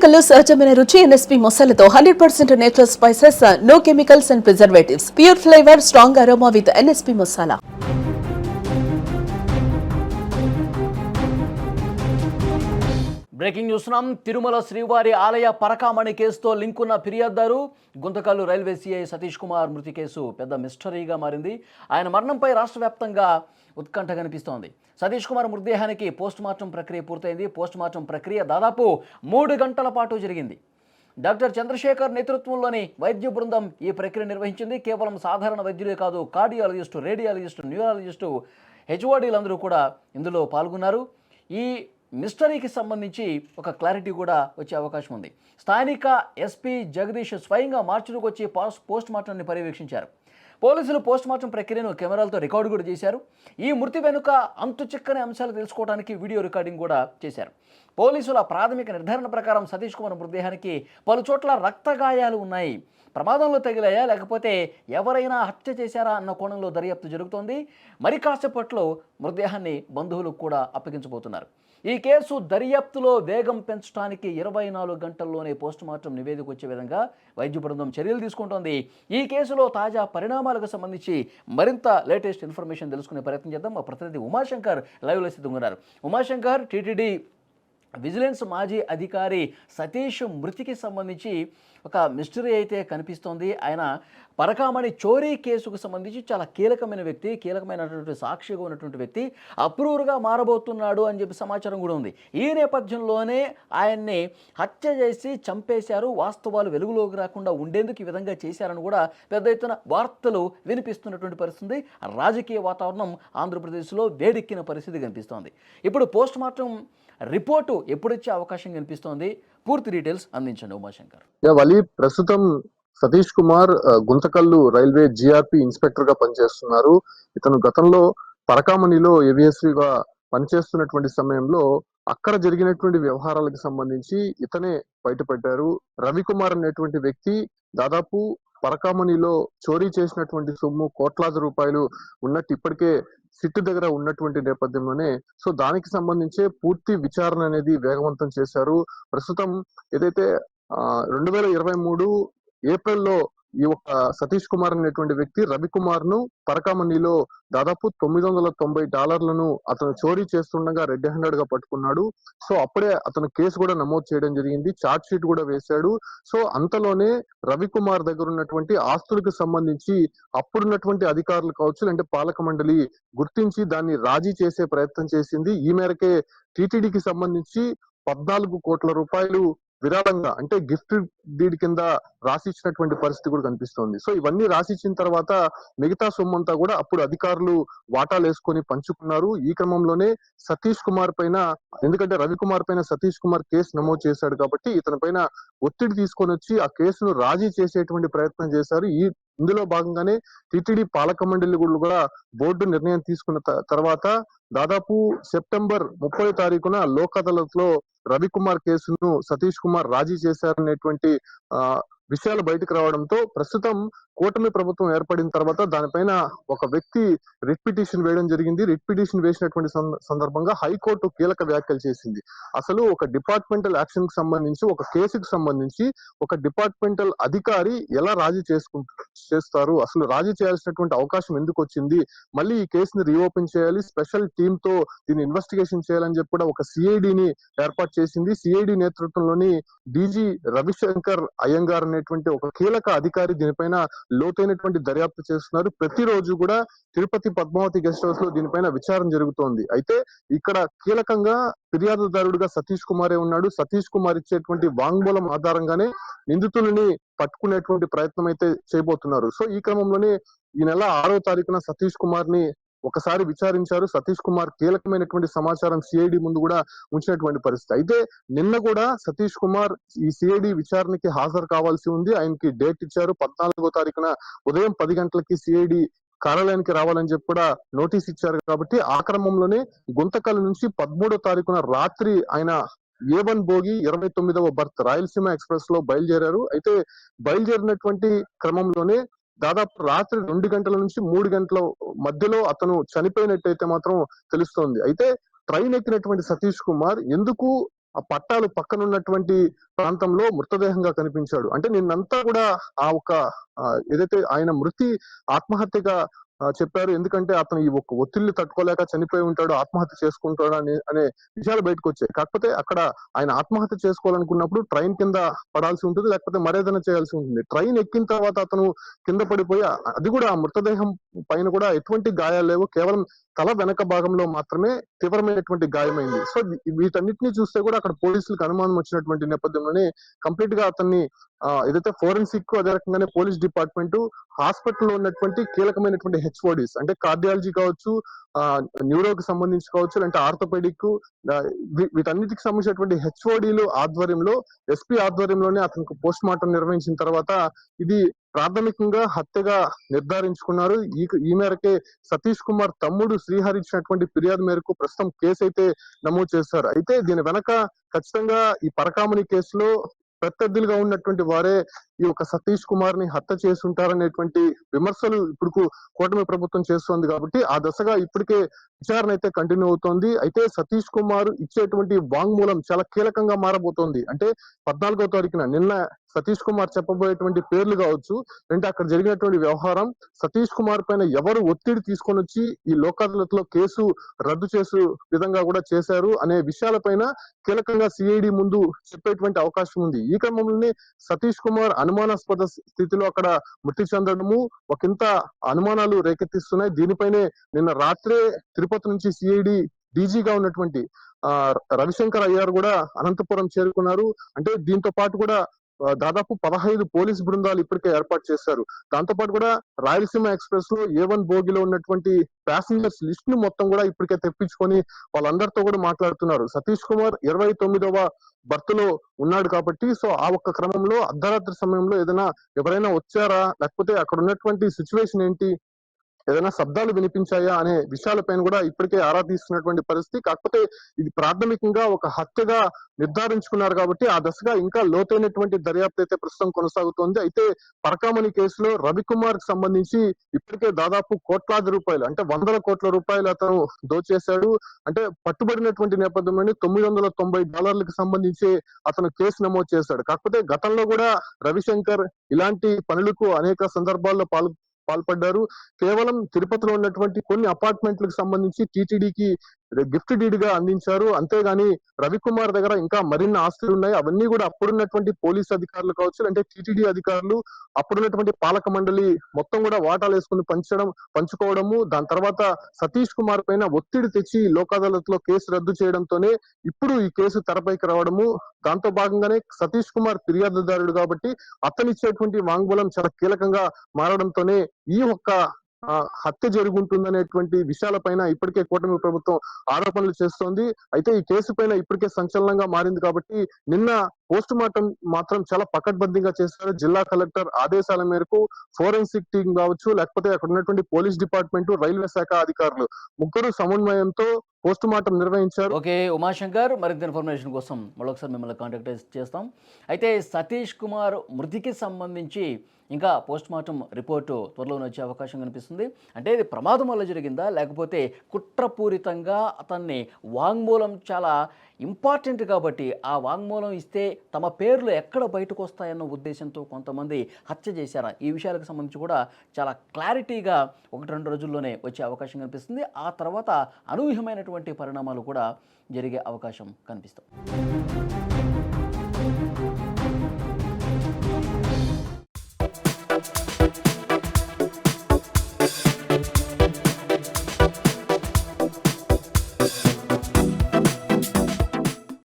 గుంతకల్లు సహజమైన రుచి ఎన్ఎస్పీ మసాలాతో 100% natural spices, no chemicals and preservatives, pure flavour, strong aroma with NSP masala. Breaking news. Tirumala శ్రీవారి ఆలయ పరకామణి కేసుతో లింకున్న ఫిర్యాదుదారు గుంతకల్లు రైల్వే సీఐ సతీష్ కుమార్ మృతి కేసు పెద్ద మిస్టరీగా మారింది. ఆయన మరణంపై రాష్ట్ర వ్యాప్తంగా ఉత్కంఠ కనిపిస్తోంది. సతీష్ కుమార్ మృతదేహానికి పోస్టుమార్టం ప్రక్రియ పూర్తయింది. పోస్టుమార్టం ప్రక్రియ దాదాపు 3 గంటల పాటు జరిగింది. డాక్టర్ చంద్రశేఖర్ నేతృత్వంలోని వైద్య బృందం ఈ ప్రక్రియ నిర్వహించింది. కేవలం సాధారణ వైద్యులే కాదు, కార్డియాలజిస్టు, రేడియాలజిస్టు, న్యూరాలజిస్టు, హెచ్ఓడీలందరూ కూడా ఇందులో పాల్గొన్నారు. ఈ మిస్టరీకి సంబంధించి ఒక క్లారిటీ కూడా వచ్చే అవకాశం ఉంది. స్థానిక ఎస్పీ జగదీష్ స్వయంగా మార్చిలోకి వచ్చి పోస్ట్ మార్టంని పర్యవేక్షించారు. పోలీసులు పోస్టుమార్టం ప్రక్రియను కెమెరాలతో రికార్డు కూడా చేశారు. ఈ మృతి వెనుక అంతు చిక్కని అంశాలు తెలుసుకోవడానికి వీడియో రికార్డింగ్ కూడా చేశారు. పోలీసుల ప్రాథమిక నిర్ధారణ ప్రకారం సతీష్ కుమార్ మృతదేహానికి పలు చోట్ల రక్త గాయాలు ఉన్నాయి. ప్రమాదంలో తగిలాయా లేకపోతే ఎవరైనా హత్య చేశారా అన్న కోణంలో దర్యాప్తు జరుగుతోంది. మరి కాసేపట్లో మృతదేహాన్ని బంధువులకు కూడా అప్పగించబోతున్నారు. ఈ కేసు దర్యాప్తులో వేగం పెంచడానికి 24 గంటల్లోనే పోస్టుమార్టం నివేదిక వచ్చే విధంగా వైద్య బృందం చర్యలు తీసుకుంటోంది. ఈ కేసులో తాజా పరిణామాలకు సంబంధించి మరింత లేటెస్ట్ ఇన్ఫర్మేషన్ తెలుసుకునే ప్రయత్నం చేద్దాం. మా ప్రతినిధి ఉమాశంకర్ లైవ్లో సిద్ధంగా ఉన్నారు. ఉమాశంకర్, టీటీడీ విజిలెన్స్ మాజీ అధికారి సతీష్ మృతికి సంబంధించి ఒక మిస్టరీ అయితే కనిపిస్తోంది. ఆయన పరకామణి చోరీ కేసుకు సంబంధించి చాలా కీలకమైన వ్యక్తి, కీలకమైనటువంటి సాక్షిగా ఉన్నటువంటి వ్యక్తి, అప్రూవర్గా మారబోతున్నాడు అని చెప్పి సమాచారం కూడా ఉంది. ఈ నేపథ్యంలోనే ఆయన్ని హత్య చేసి చంపేశారు, వాస్తవాలు వెలుగులోకి రాకుండా ఉండేందుకు ఈ విధంగా చేశారని కూడా పెద్ద ఎత్తున వార్తలు వినిపిస్తున్నటువంటి పరిస్థితి. రాజకీయ వాతావరణం ఆంధ్రప్రదేశ్లో వేడెక్కిన పరిస్థితి కనిపిస్తోంది. ఇప్పుడు పోస్టుమార్టం రిపోర్టు ఎప్పుడొచ్చే అవకాశం కనిపిస్తోంది? పూర్తి డీటెయిల్స్ అందించండి ఉమాశంకర్. ప్రస్తుతం Satish Kumar Guntakal railway GRP inspector గా పనిచేస్తున్నారు. ఇతను గతంలో పరకామణిలో ఏవిఎస్గా పనిచేస్తున్నటువంటి సమయంలో అక్కడ జరిగినటువంటి వ్యవహారాలకు సంబంధించి ఇతనే బయటపెట్టారు. రవికుమార్ అనేటువంటి వ్యక్తి దాదాపు పరకామణిలో చోరీ చేసినటువంటి సొమ్ము కోట్లాది రూపాయలు ఉన్నట్టు ఇప్పటికే సిట్ దగ్గర ఉన్నటువంటి నేపథ్యంలోనే దానికి సంబంధించే పూర్తి విచారణ అనేది వేగవంతం చేశారు. ప్రస్తుతం ఏదైతే 2023 ఏప్రిల్లో ఈ ఒక్క సతీష్ కుమార్ అనేటువంటి వ్యక్తి రవికుమార్ ను పరకామణిలో దాదాపు $990 అతను చోరీ చేస్తుండగా రెడ్ హ్యాండెడ్ గా పట్టుకున్నాడు. అప్పుడే అతను కేసు కూడా నమోదు చేయడం జరిగింది, ఛార్జ్ షీట్ కూడా వేశాడు. అంతలోనే రవికుమార్ దగ్గర ఉన్నటువంటి ఆస్తులకు సంబంధించి అప్పుడున్నటువంటి అధికారులు కావచ్చు, అంటే పాలక మండలి గుర్తించి దాన్ని రాజీ చేసే ప్రయత్నం చేసింది. ఈ మేరకే టీటీడీకి సంబంధించి 14 కోట్ల రూపాయలు విరాళంగా, అంటే గిఫ్ట్ డీడ్ కింద రాసిచ్చినటువంటి పరిస్థితి కూడా కనిపిస్తోంది. ఇవన్నీ రాసిచ్చిన తర్వాత మిగతా సొమ్మంతా కూడా అప్పుడు అధికారులు వాటాలు వేసుకొని పంచుకున్నారు. ఈ క్రమంలోనే సతీష్ కుమార్ పైన, ఎందుకంటే రవికుమార్ పైన సతీష్ కుమార్ కేసు నమోదు చేశాడు కాబట్టి ఇతని పైన ఒత్తిడి తీసుకొని వచ్చి ఆ కేసును రాజీ చేసేటువంటి ప్రయత్నం చేశారు. ఇందులో భాగంగానే టీటీడీ పాలక మండలి కూడా బోర్డు నిర్ణయం తీసుకున్న తర్వాత దాదాపు సెప్టెంబర్ 30 తారీఖున లోక్ అదాలత్ లో రవికుమార్ కేసును సతీష్ కుమార్ రాజీ చేశారనేటువంటి విషయాలు బయటకు రావడంతో ప్రస్తుతం కూటమి ప్రభుత్వం ఏర్పడిన తర్వాత దానిపైన ఒక వ్యక్తి రిట్ పిటిషన్ వేయడం జరిగింది. రిట్ పిటిషన్ వేసినటువంటి సందర్భంగా హైకోర్టు కీలక వ్యాఖ్యలు చేసింది. అసలు ఒక డిపార్ట్మెంటల్ యాక్షన్ కి సంబంధించి, ఒక కేసుకు సంబంధించి ఒక డిపార్ట్మెంటల్ అధికారి ఎలా రాజీ చేస్తారు, అసలు రాజీ చేయాల్సినటువంటి అవకాశం ఎందుకు వచ్చింది, మళ్ళీ ఈ కేసుని రీఓపెన్ చేయాలి, స్పెషల్ టీమ్ తో దీన్ని ఇన్వెస్టిగేషన్ చేయాలని చెప్పి కూడా ఒక సిఐడిని ఏర్పాటు చేసింది. సిఐడి నేతృత్వంలోని డీజీ రవిశంకర్ అయ్యంగార్ అనేటువంటి ఒక కీలక అధికారి దీనిపైన లోతైనటువంటి దర్యాప్తు చేస్తున్నారు. ప్రతిరోజు కూడా తిరుపతి పద్మావతి గెస్ట్ హౌస్ లో దీనిపైన విచారణ జరుగుతోంది. అయితే ఇక్కడ కీలకంగా ఫిర్యాదుదారుడుగా సతీష్ కుమారే ఉన్నాడు. సతీష్ కుమార్ ఇచ్చేటువంటి వాంగ్మూలం ఆధారంగానే నిందితులని పట్టుకునేటువంటి ప్రయత్నం అయితే చేయబోతున్నారు. ఈ క్రమంలోనే ఈ నెల 6వ తారీఖున సతీష్ కుమార్ ని ఒకసారి విచారించారు. సతీష్ కుమార్ కీలకమైనటువంటి సమాచారం సిఐడి ముందు కూడా ఉంచినటువంటి పరిస్థితి. అయితే నిన్న కూడా సతీష్ కుమార్ ఈ సిఐడి విచారణకి హాజరు కావాల్సి ఉంది. ఆయనకి డేట్ ఇచ్చారు. 14వ తారీఖున ఉదయం 10 గంటలకి సిఐడి కార్యాలయానికి రావాలని చెప్పి కూడా నోటీస్ ఇచ్చారు. కాబట్టి ఆ క్రమంలోనే గుంతకల్ నుంచి 13వ తారీఖున రాత్రి ఆయన A1 బోగి 29వ బర్త్ రాయలసీమ ఎక్స్ప్రెస్ లో బయలుదేరారు. అయితే బయలుదేరినటువంటి క్రమంలోనే దాదాపు రాత్రి 2 గంటల నుంచి 3 గంటల మధ్యలో అతను చనిపోయినట్టయితే మాత్రం తెలుస్తోంది. అయితే ట్రైన్ ఎక్కినటువంటి సతీష్ కుమార్ ఎందుకు ఆ పట్టాలు పక్కన ఉన్నటువంటి ప్రాంతంలో మృతదేహంగా కనిపించాడు. అంటే నిన్నంతా కూడా ఆ ఒక ఏదైతే ఆయన మృతి ఆత్మహత్యగా చెప్పారు. ఎందుకంటే అతను ఈ ఒక్క ఒత్తిళ్లు తట్టుకోలేక చనిపోయి ఉంటాడు, ఆత్మహత్య చేసుకుంటాడు అనే విషయాలు బయటకు వచ్చాయి. కాకపోతే అక్కడ ఆయన ఆత్మహత్య చేసుకోవాలనుకున్నప్పుడు ట్రైన్ కింద పడాల్సి ఉంటుంది, లేకపోతే మరేదైనా చేయాల్సి ఉంటుంది. ట్రైన్ ఎక్కిన తర్వాత అతను కింద పడిపోయి అది కూడా ఆ మృతదేహం పైన కూడా ఎటువంటి గాయాలు లేవు, కేవలం తల వెనక భాగంలో మాత్రమే తీవ్రమైనటువంటి గాయమైంది. సో వీటన్నిటిని చూస్తే కూడా అక్కడ పోలీసులకు అనుమానం వచ్చినటువంటి నేపథ్యంలోనే కంప్లీట్ గా అతన్ని ఏదైతే ఫోరెన్సిక్ అదే రకంగానే పోలీస్ డిపార్ట్మెంట్ హాస్పిటల్లో ఉన్నటువంటి కీలకమైనటువంటి హెచ్ఓడిస్ అంటే కార్డియాలజీ కావచ్చు, న్యూరోకి సంబంధించి కావచ్చు, అంటే ఆర్థోపెడిక్, వీటన్నిటికి సంబంధించినటువంటి హెచ్ఓడిలు ఆధ్వర్యంలో ఎస్పీ ఆధ్వర్యంలోనే అతనికి పోస్ట్ మార్టం నిర్వహించిన తర్వాత ఇది ప్రాథమికంగా హత్యగా నిర్ధారించుకున్నారు. ఈ మేరకే సతీష్ కుమార్ తమ్ముడు శ్రీహరి ఇచ్చినటువంటి ఫిర్యాదు మేరకు ప్రస్తుతం కేసు అయితే నమోదు చేశారు. అయితే దీని వెనక ఖచ్చితంగా ఈ పరకామణి కేసులో ప్రత్యర్థులుగా ఉన్నటువంటి వారే ఈ యొక్క సతీష్ కుమార్ ని హత్య చేసి ఉంటారనేటువంటి విమర్శలు ఇప్పుడు కూటమి ప్రభుత్వం చేస్తోంది. కాబట్టి ఆ దశగా ఇప్పటికే విచారణ అయితే కంటిన్యూ అవుతోంది. అయితే సతీష్ కుమార్ ఇచ్చేటువంటి వాంగ్మూలం చాలా కీలకంగా మారబోతోంది. అంటే 14వ తారీఖున నిన్న సతీష్ కుమార్ చెప్పబోయేటువంటి పేర్లు కావచ్చు, అంటే అక్కడ జరిగినటువంటి వ్యవహారం, సతీష్ కుమార్ పైన ఎవరు ఒత్తిడి తీసుకొని వచ్చి ఈ లోక్ అదాలత్లో కేసు రద్దు చేసే విధంగా కూడా చేశారు అనే విషయాలపైన కీలకంగా సిఐడి ముందు చెప్పేటువంటి అవకాశం ఉంది. ఈ క్రమంలోనే సతీష్ కుమార్ అనుమానాస్పద స్థితిలో అక్కడ మృతి చెందడము ఒకంత అనుమానాలు రేకెత్తిస్తున్నాయి. దీనిపైనే నిన్న రాత్రే తిరుపతి నుంచి సిఐడి డీజీగా ఉన్నటువంటి రవిశంకర్ అయ్యారు కూడా అనంతపురం చేరుకున్నారు. అంటే దీంతో పాటు కూడా దాదాపు 15 పోలీస్ బృందాలు ఇప్పటికే ఏర్పాటు చేశారు. దాంతో పాటు కూడా రాయలసీమ ఎక్స్ప్రెస్ లో A1 బోగిలో ఉన్నటువంటి ప్యాసింజర్స్ లిస్ట్ ను మొత్తం కూడా ఇప్పటికే తెప్పించుకొని వాళ్ళందరితో కూడా మాట్లాడుతున్నారు. సతీష్ కుమార్ 29వ బర్త్లో ఉన్నాడు కాబట్టి సో ఆ ఒక్క క్రమంలో అర్ధరాత్రి సమయంలో ఎవరైనా వచ్చారా, లేకపోతే అక్కడ ఉన్నటువంటి సిచ్యువేషన్ ఏంటి, ఏదైనా శబ్దాలు వినిపించాయా అనే విషయాలపైన కూడా ఇప్పటికే ఆరా తీస్తున్నటువంటి పరిస్థితి. కాకపోతే ఇది ప్రాథమికంగా ఒక హత్యగా నిర్ధారించుకున్నారు కాబట్టి ఆ దశగా ఇంకా లోతైనటువంటి దర్యాప్తు అయితే ప్రస్తుతం కొనసాగుతోంది. అయితే పరకామణి కేసులో రవికుమార్ కి సంబంధించి ఇప్పటికే దాదాపు కోట్లాది రూపాయలు, అంటే 100 కోట్ల రూపాయలు అతను దోచేశాడు. అంటే పట్టుబడినటువంటి నేపథ్యంలోనే $990 సంబంధించి అతను కేసు నమోదు చేశాడు. కాకపోతే గతంలో కూడా రవిశంకర్ ఇలాంటి పనులకు అనేక సందర్భాల్లో పాల్పడ్డారు. కేవలం తిరుపతిలో ఉన్నటువంటి కొన్ని అపార్ట్మెంట్లకు సంబంధించి టీటీడీకి గిఫ్ట్ డీడ్ గా అందించారు. అంతేగాని రవికుమార్ దగ్గర ఇంకా మరిన్ని ఆస్తులు ఉన్నాయి. అవన్నీ కూడా అప్పుడున్నటువంటి పోలీస్ అధికారులు కావచ్చు, అంటే టీటీడీ అధికారులు, అప్పుడున్నటువంటి పాలక మండలి మొత్తం కూడా వాటాలు వేసుకుని పంచుకోవడము, దాని తర్వాత సతీష్ కుమార్ పైన ఒత్తిడి తెచ్చి లోక్ అదాలత్ లో కేసు రద్దు చేయడంతోనే ఇప్పుడు ఈ కేసు తెరపైకి రావడము. దాంతో భాగంగానే సతీష్ కుమార్ ఫిర్యాదుదారుడు కాబట్టి అతనిచ్చేటువంటి వాంగ్మూలం చాలా కీలకంగా మారడంతోనే ఈ ఒక్క హత్య జరుగుతుందనేటువంటి విషయాలపైన ఇప్పటికే కూటమి ప్రభుత్వం ఆరోపణలు చేస్తోంది. అయితే ఈ కేసు పైన ఇప్పటికే సంచలనంగా మారింది కాబట్టి నిన్న పోస్ట్ మార్టం మాత్రం చాలా పకడ్బందీగా చేశారు. జిల్లా కలెక్టర్ ఆదేశాల మేరకు ఫోరెన్సిక్ టీం కావచ్చు, లేకపోతే అక్కడ ఉన్నటువంటి పోలీస్ డిపార్ట్మెంట్, రైల్వే శాఖ అధికారులు ముగ్గురు సమన్వయంతో పోస్ట్ మార్టం నిర్వహించారు. ఓకే ఉమాశంకర్, మరింత ఇన్ఫర్మేషన్ కోసం మరొకసారి మిమ్మల్ని కాంటాక్ట్ చేస్తాం. అయితే సతీష్ కుమార్ మృతికి సంబంధించి ఇంకా పోస్ట్ మార్టం రిపోర్టు త్వరలోనే వచ్చే అవకాశం కనిపిస్తుంది. అంటే ఇది ప్రమాదం వల్ల జరిగిందా, లేకపోతే కుట్రపూరితంగా అతన్ని వాంగ్మూలం చాలా ఇంపార్టెంట్ కాబట్టి ఆ వాంగ్మూలం ఇస్తే తమ పేర్లు ఎక్కడ బయటకు వస్తాయన్న ఉద్దేశంతో కొంతమంది హత్య చేశారా, ఈ విషయాలకు సంబంధించి కూడా చాలా క్లారిటీగా 1-2 రోజుల్లోనే వచ్చే అవకాశం కనిపిస్తుంది. ఆ తర్వాత అనూహ్యమైనటువంటి పరిణామాలు కూడా జరిగే అవకాశం కనిపిస్తాయి.